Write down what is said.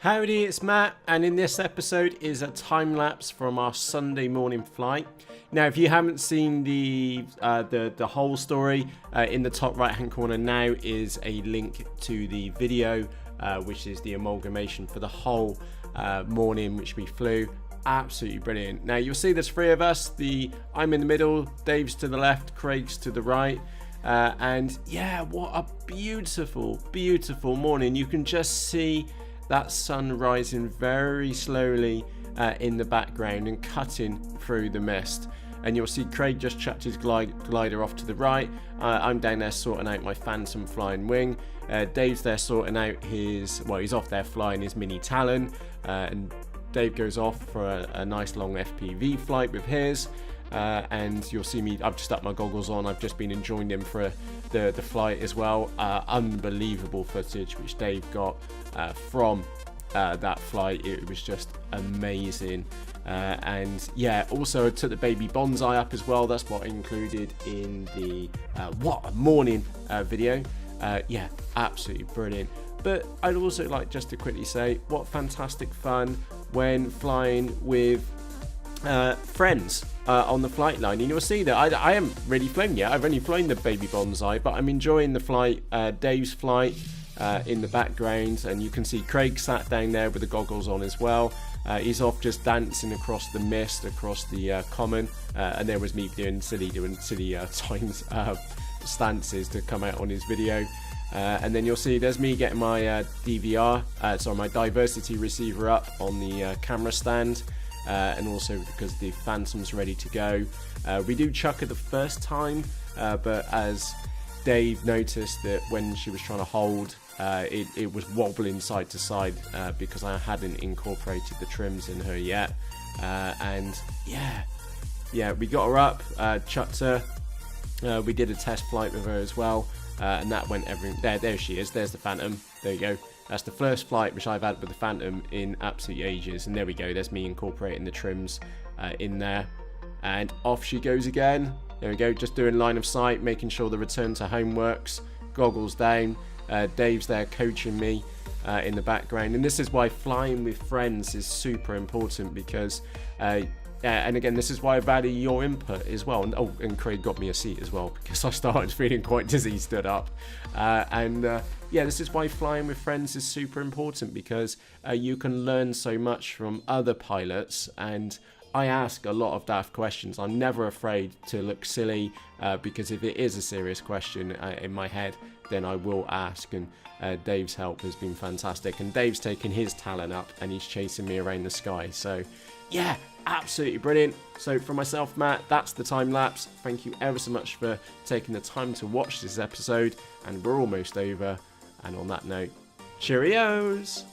Howdy, it's Matt, and in this episode is a time lapse from our Sunday morning flight. Now, if you haven't seen the whole story, in the top right hand corner now is a link to the video, which is the amalgamation for the whole morning which we flew. Absolutely brilliant. Now you'll see there's three of us. I'm in the middle, Dave's to the left, Craig's to the right. And yeah, what a beautiful morning. You can just see that sun rising very slowly in the background and cutting through the mist. And you'll see Craig just chucked his glider off to the right. I'm down there sorting out my Phantom flying wing. Dave's there sorting out he's off there flying his mini Talon. And Dave goes off for a nice long FPV flight with his. And you'll see me, I've just stuck my goggles on. I've just been enjoying them for the flight as well. Unbelievable footage which Dave got from that flight. It was just amazing. And yeah, also I took the baby bonsai up as well. That's what I included in the what a morning video. Yeah, absolutely brilliant. But I'd also like just to quickly say what fantastic fun when flying with friends on the flight line. And you'll see that I haven't really flown yet. I've only flown the baby bonsai, but I'm enjoying the flight, Dave's flight in the background, and you can see Craig sat down there with the goggles on as well. He's off just dancing across the mist, across the common, and there was me doing silly signs, stances to come out on his video. And then you'll see there's me getting my DVR, my diversity receiver up on the camera stand. And also because the Phantom's ready to go. We do chuck her the first time, but as Dave noticed that when she was trying to hold, it was wobbling side to side because I hadn't incorporated the trims in her yet. And yeah, we got her up, chucked her. We did a test flight with her as well, and that went there she is. There's the Phantom. There you go. That's the first flight which I've had with the Phantom in absolute ages. And there we go. There's me incorporating the trims in there. And off she goes again. There we go. Just doing line of sight, making sure the return to home works. Goggles down. Dave's there coaching me in the background. And this is why flying with friends is super important because... and again, this is why I value your input as well. And Craig got me a seat as well because I started feeling quite dizzy, stood up. Yeah, this is why flying with friends is super important because you can learn so much from other pilots. And I ask a lot of daft questions. I'm never afraid to look silly because if it is a serious question in my head, then I will ask. And Dave's help has been fantastic. And Dave's taken his Talon up and he's chasing me around the sky. So yeah, absolutely brilliant. So from myself, Matt, that's the time lapse. Thank you ever so much for taking the time to watch this episode, and we're almost over. And on that note, cheerios.